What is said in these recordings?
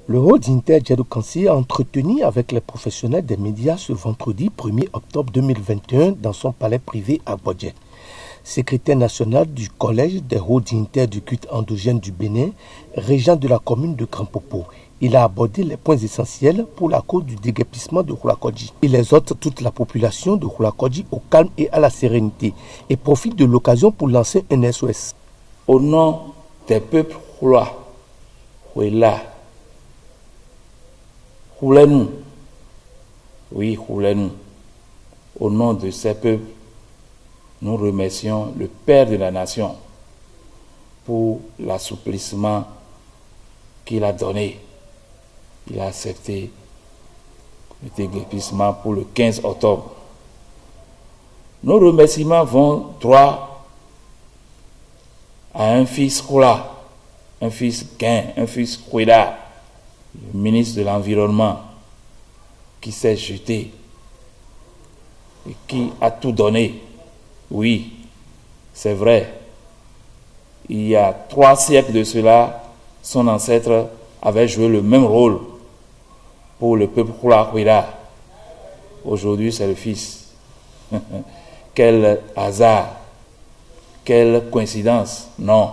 Le hall d'Inter Djadou Kansi a entretenu avec les professionnels des médias ce vendredi 1er octobre 2021 dans son palais privé à Bodje. Secrétaire national du collège des hauts dignitaires du culte endogène du Bénin, régent de la commune de Grand Popo. Il a abordé les points essentiels pour la cause du déguerpissement de Hulakodji. Il exhorte toute la population de Hulakodji au calme et à la sérénité et profite de l'occasion pour lancer un SOS. Au nom des peuples Hula, Huela, Hulenu, oui, Hulenu, au nom de ces peuples, nous remercions le Père de la Nation pour l'assouplissement qu'il a donné. Il a accepté le déguerpissement pour le 15 octobre. Nos remerciements vont droit à un fils Hula, un fils Gain, un fils Hueda, le ministre de l'Environnement, qui s'est jeté et qui a tout donné. Oui, c'est vrai. Il y a 3 siècles de cela, son ancêtre avait joué le même rôle pour le peuple Hula Hueda. Aujourd'hui, c'est le fils. Quel hasard, quelle coïncidence. Non.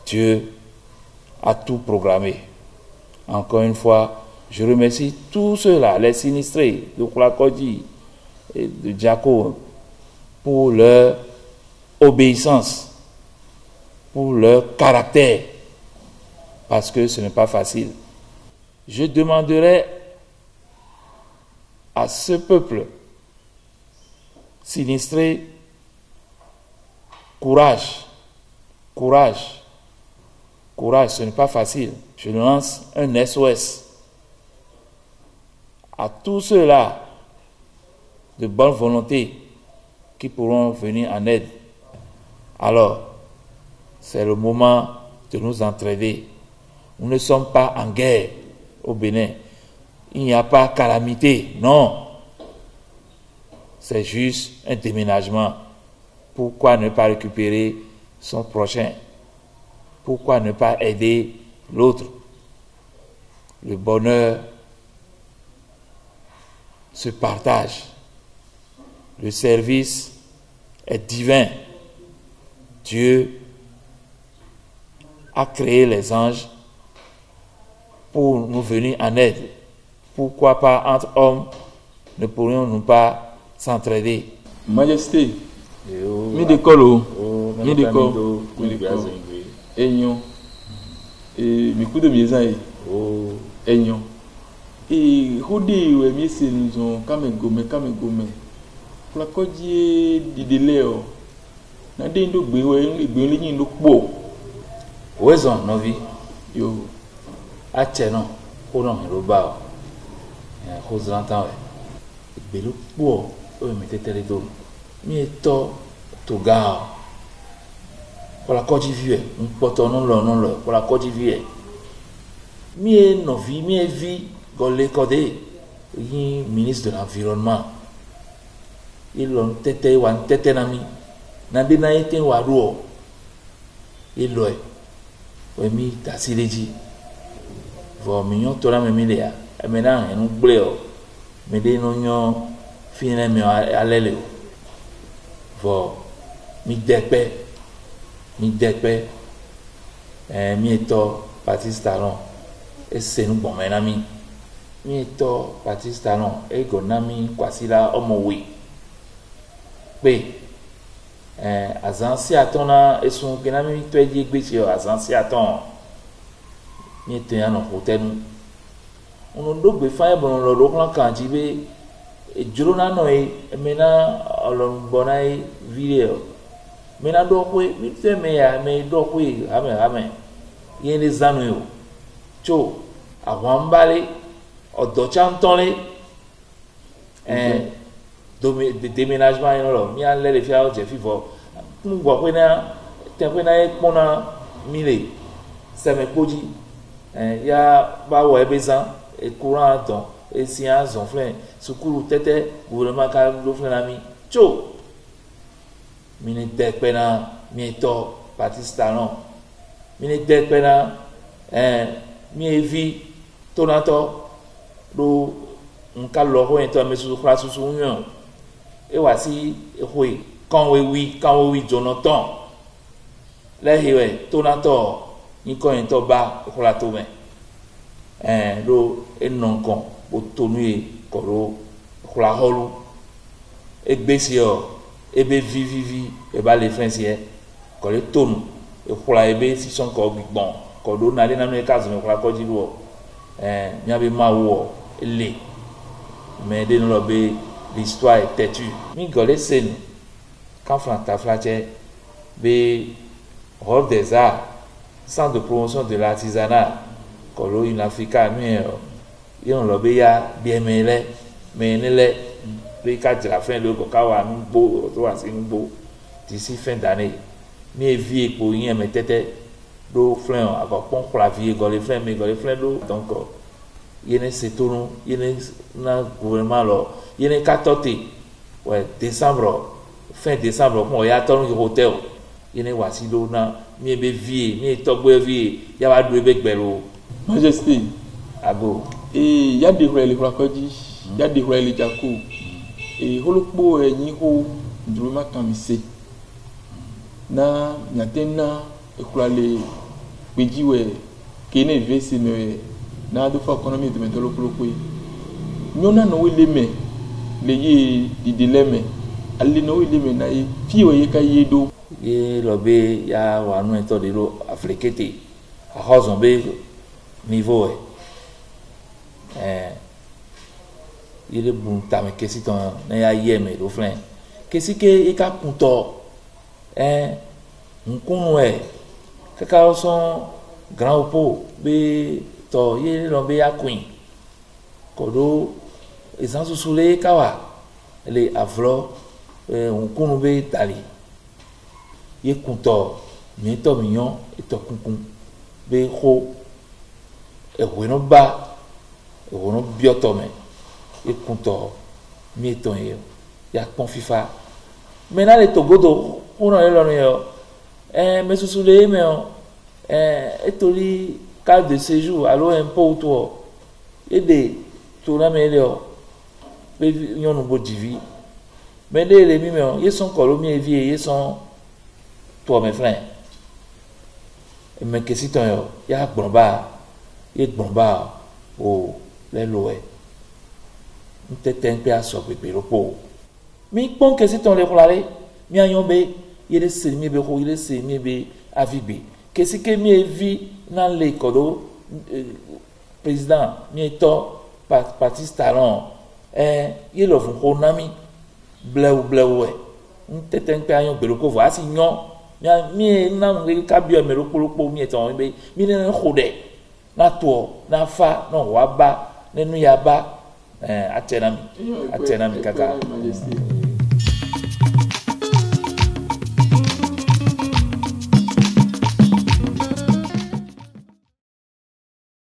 Dieu a tout programmé. Encore une fois, je remercie tous ceux-là, les sinistrés de Hulakodji et de Djako, pour leur obéissance, pour leur caractère, parce que ce n'est pas facile. Je demanderai à ce peuple sinistré courage, courage, courage, ce n'est pas facile. Je lance un SOS à tous ceux-là de bonne volonté qui pourront venir en aide. Alors, c'est le moment de nous entraider. Nous ne sommes pas en guerre au Bénin. Il n'y a pas calamité, non. C'est juste un déménagement. Pourquoi ne pas récupérer son prochain? Pourquoi ne pas aider l'autre? Le bonheur se partage. Le service est divin. Dieu a créé les anges pour nous venir en aide. Pourquoi pas entre hommes ne pourrions-nous pas s'entraider? Majesté, mi décolle, mi décolle, Aignon, et mi coup de misaï, Aignon. Et Rodi, oui, mi c'est nous on kamegome. Hulakodji di deleo. Na de ndo gbe le ndo po. Wezon novi Yo. Acheno, ko no roba. Ko zantan we. Gbe lo po o mi tetere do. Mi eto to ga. Hulakodji vie, un poto non lo, Hulakodji vie. Mi e novi, mi e vi gole kode. Yi ministre de l'Environnement. Il on tete wan tete nami. Nande na ete wa ruo. Il loe. Oui, t'as Vo mignon tola me milea. E mena en un bleo. Me de no nyo fine me alele. Vo mi dekpe. Mi eto Baptiste Talon. E se nou bon menami. Mi eto Baptiste Talon. E go nami kwasila omowe. Pe azansi aton na esun kenami to edi gbeti yo azansi aton ni te an hotel onu do gbe fa bon lo ro kan kan ji be ejuro na no mena olon bonai video mena do ko mi te me ya me do ko ame yen le zanu yo cho àwọn mbale odo chanton le déménagement yi lọ mi alẹ́ le fia ọ̀jẹ̀ fífọ́ mo gbọ́ pé náà tẹ̀pẹ́ náà kpọ́nà mi le sẹ́mi kpódzi ya bá wọ ẹbí zan ekura dɔn esi azɔn filɛ sukulu tɛtɛ gouvernement ka lo filɛ na mi tso mi ni dɛ kpɛ na mi tɔ Baptiste Talon mi ni dɛ kpɛ na mi vi tonato do nka lo ho ento me su kra susu nyo e wa si hoi kan we Jonathan le hiwe tonato ni ko ento ba ko la to me do enonkon o tonu ko ro ko la holu e gbesi o e be vivi e ba le français ko le tonu e ko la e be si son ko gbon ko do na le na no e kazo ko la ko ji lo nya be ma wo le mais de nous l'histoire est têtue mi gole sen quand Franta Flache be Hall des Arts centre de promotion de l'artisanat kolo in Africa mi yon lo be ya bien mele menele be ka jira fin le ko ka wa ngbo to wa sin ngbo d'ici fin d'année mi vie pour yin me tete do flen akọ pon pour la vie gole flen do donc yene setonu yene na gouvernement lo yene 14 ouais décembre fin décembre ko ya tonu ki hotel yene wasi do na mi be vie mi togbo vie ya wa do be gbero majesté ago e ya de rele kwakoji ya de rele jako e holokpo eyin ho nduruma kamise na nyatena ekulale pejiwe kene vese me na do for economy de metolo kolokwe nyona no weleme le ye dideleme ali no weleme na e fiwe ye kaye do ye lobe ya wa no eto de lo afrikete a hozon be niveau ile bunta me kesi ton na ya yeme do flen kesi ke e ka kunto nkunu kaka son grand opo be to ye lo be ya queen kodo esansu sule kawa le avlo nkunu be tali ye kunto mi to miyon eto kunkun be ho ewono bioto me e kunto mi to ye ya pon fifa mena le togodo ono le lo yo me susule me etoli carte de séjour alors impôt toi aider tout la meilleur be yon bo divi mais les mi me ils sont colomier vie ils sont toi mes frères mais que si ton yo ya gbonba o le loe ntete pe aso pepe ropo mi pon que si ton le kolare mi ayon be yele se mi be ko yele se mi be avibe que si que mi vi na le kodo président mi to parti stalon yele ofun ko nami bleu ntete pe ayon be ko va si nyon mi na ngi ka bio me ropo mi eton be mi ne khode na to na fa no wa ba nenu ya ba atenami kaka